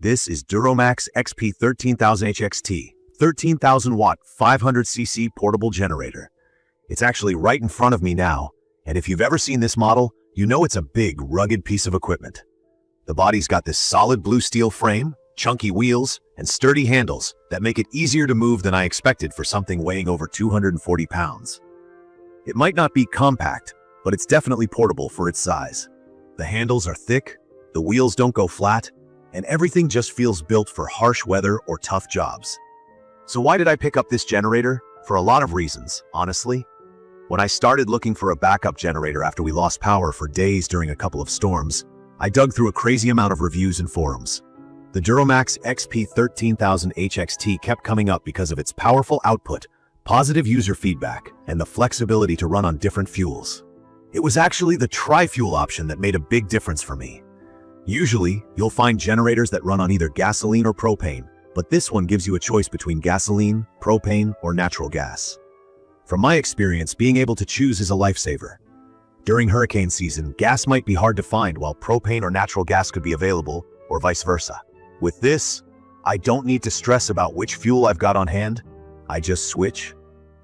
This is DuroMax XP13000HXT, 13,000 watt, 500cc portable generator. It's actually right in front of me now, and if you've ever seen this model, you know it's a big, rugged piece of equipment. The body's got this solid blue steel frame, chunky wheels, and sturdy handles that make it easier to move than I expected for something weighing over 240 pounds. It might not be compact, but it's definitely portable for its size. The handles are thick, the wheels don't go flat, and everything just feels built for harsh weather or tough jobs. So why did I pick up this generator? For a lot of reasons, honestly. When I started looking for a backup generator after we lost power for days during a couple of storms, I dug through a crazy amount of reviews and forums. The DuroMax XP13000HXT kept coming up because of its powerful output, positive user feedback, and the flexibility to run on different fuels. It was actually the Tri Fuel option that made a big difference for me. Usually, you'll find generators that run on either gasoline or propane, but this one gives you a choice between gasoline, propane, or natural gas. From my experience, being able to choose is a lifesaver. During hurricane season, gas might be hard to find while propane or natural gas could be available, or vice versa. With this, I don't need to stress about which fuel I've got on hand. I just switch.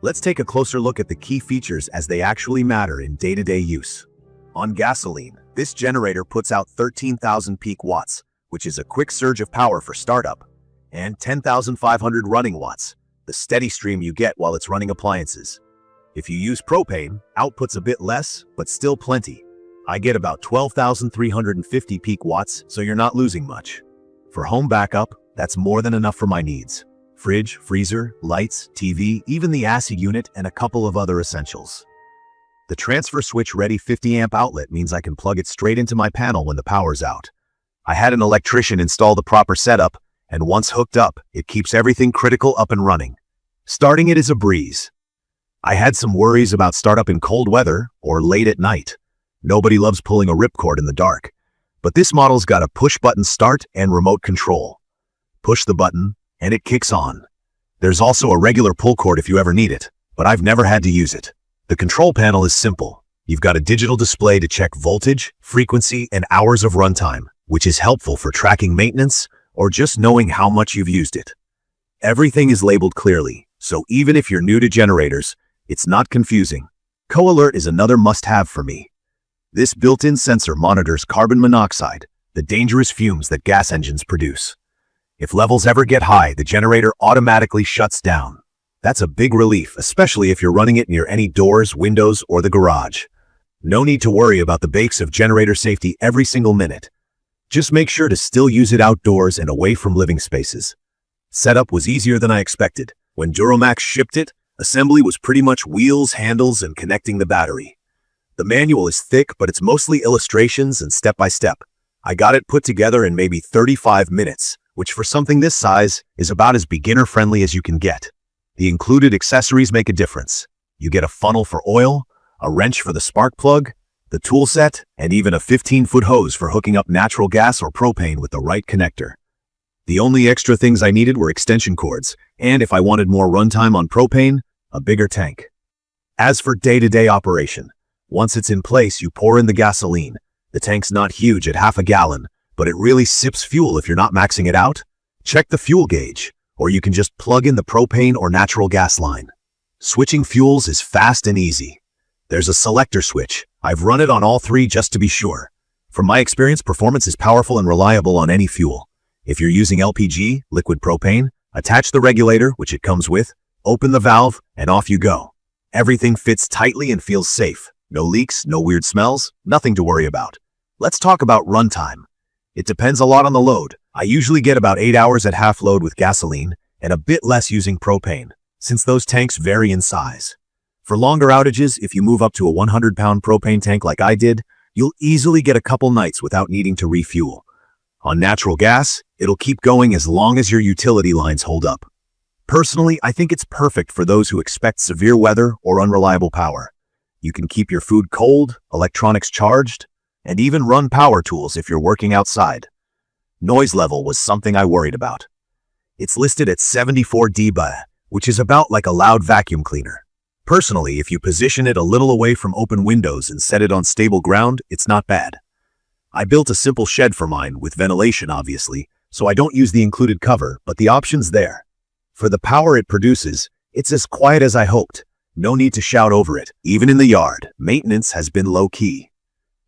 Let's take a closer look at the key features as they actually matter in day-to-day use. On gasoline, this generator puts out 13,000 peak watts, which is a quick surge of power for startup, and 10,500 running watts, the steady stream you get while it's running appliances. If you use propane, output's a bit less, but still plenty. I get about 12,350 peak watts, so you're not losing much. For home backup, that's more than enough for my needs. Fridge, freezer, lights, TV, even the AC unit, and a couple of other essentials. The transfer switch ready 50 amp outlet means I can plug it straight into my panel when the power's out. I had an electrician install the proper setup, and once hooked up, it keeps everything critical up and running. Starting it is a breeze. I had some worries about startup in cold weather or late at night. Nobody loves pulling a ripcord in the dark, but this model's got a push-button start and remote control. Push the button, and it kicks on. There's also a regular pull cord if you ever need it, but I've never had to use it. The control panel is simple. You've got a digital display to check voltage, frequency, and hours of runtime, which is helpful for tracking maintenance or just knowing how much you've used it. Everything is labeled clearly, so even if you're new to generators, it's not confusing. Co-alert is another must-have for me. This built-in sensor monitors carbon monoxide, the dangerous fumes that gas engines produce. If levels ever get high, the generator automatically shuts down. That's a big relief, especially if you're running it near any doors, windows, or the garage. No need to worry about the bakes of generator safety every single minute. Just make sure to still use it outdoors and away from living spaces. Setup was easier than I expected. When DuroMax shipped it, assembly was pretty much wheels, handles, and connecting the battery. The manual is thick, but it's mostly illustrations and step-by-step. I got it put together in maybe 35 minutes, which for something this size is about as beginner-friendly as you can get. The included accessories make a difference. You get a funnel for oil, a wrench for the spark plug, the tool set, and even a 15-foot hose for hooking up natural gas or propane with the right connector. The only extra things I needed were extension cords, and if I wanted more runtime on propane, a bigger tank. As for day-to-day operation, once it's in place, you pour in the gasoline. The tank's not huge at half a gallon, but it really sips fuel if you're not maxing it out. Check the fuel gauge, or you can just plug in the propane or natural gas line. Switching fuels is fast and easy. There's a selector switch. I've run it on all three just to be sure. From my experience, performance is powerful and reliable on any fuel. If you're using LPG, liquid propane, attach the regulator, which it comes with, open the valve, and off you go. Everything fits tightly and feels safe. No leaks, no weird smells, nothing to worry about. Let's talk about runtime. It depends a lot on the load. I usually get about 8 hours at half load with gasoline and a bit less using propane, since those tanks vary in size. For longer outages, if you move up to a 100-pound propane tank like I did, you'll easily get a couple nights without needing to refuel. On natural gas, it'll keep going as long as your utility lines hold up. Personally, I think it's perfect for those who expect severe weather or unreliable power. You can keep your food cold, electronics charged, and even run power tools if you're working outside. Noise level was something I worried about. It's listed at 74 dB, which is about like a loud vacuum cleaner. Personally, if you position it a little away from open windows and set it on stable ground, it's not bad. I built a simple shed for mine, with ventilation obviously, so I don't use the included cover, but the option's there. For the power it produces, it's as quiet as I hoped. No need to shout over it. Even in the yard, maintenance has been low-key.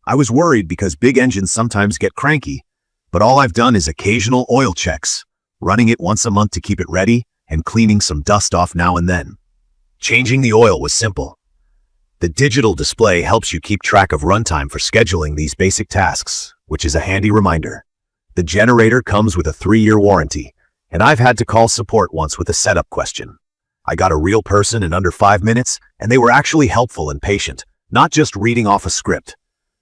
I was worried because big engines sometimes get cranky, but all I've done is occasional oil checks, running it once a month to keep it ready, and cleaning some dust off now and then. Changing the oil was simple. The digital display helps you keep track of runtime for scheduling these basic tasks, which is a handy reminder. The generator comes with a 3-year warranty, and I've had to call support once with a setup question. I got a real person in under 5 minutes, and they were actually helpful and patient, not just reading off a script.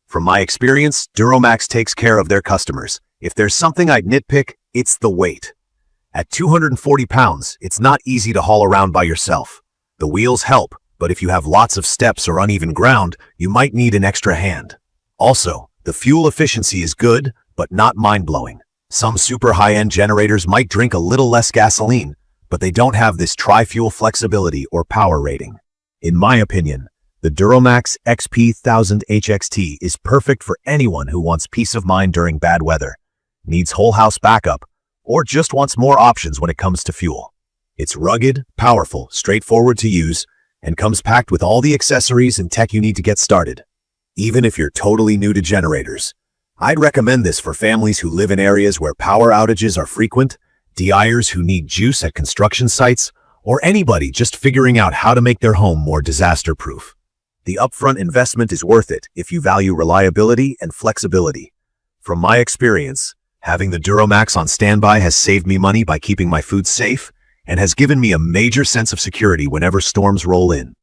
From my experience, DuroMax takes care of their customers. If there's something I'd nitpick, it's the weight. At 240 pounds, it's not easy to haul around by yourself. The wheels help, but if you have lots of steps or uneven ground, you might need an extra hand. Also, the fuel efficiency is good, but not mind-blowing. Some super high-end generators might drink a little less gasoline, but they don't have this Tri Fuel flexibility or power rating. In my opinion, the DuroMax XP13000HXT is perfect for anyone who wants peace of mind during bad weather, needs whole house backup, or just wants more options when it comes to fuel. It's rugged, powerful, straightforward to use, and comes packed with all the accessories and tech you need to get started. Even if you're totally new to generators, I'd recommend this for families who live in areas where power outages are frequent, DIers who need juice at construction sites, or anybody just figuring out how to make their home more disaster-proof. The upfront investment is worth it if you value reliability and flexibility. From my experience, having the DuroMax on standby has saved me money by keeping my food safe and has given me a major sense of security whenever storms roll in.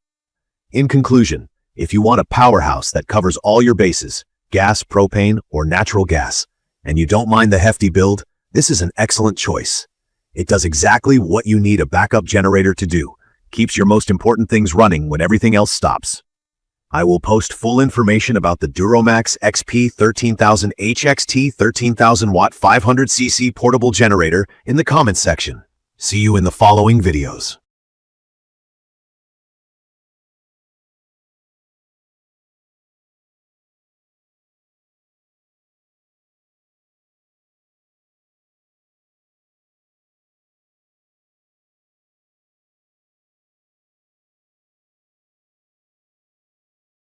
In conclusion, if you want a powerhouse that covers all your bases, gas, propane, or natural gas, and you don't mind the hefty build, this is an excellent choice. It does exactly what you need a backup generator to do, keeps your most important things running when everything else stops. I will post full information about the DuroMax XP13000HXT 13,000-watt 500cc portable generator in the comments section. See you in the following videos.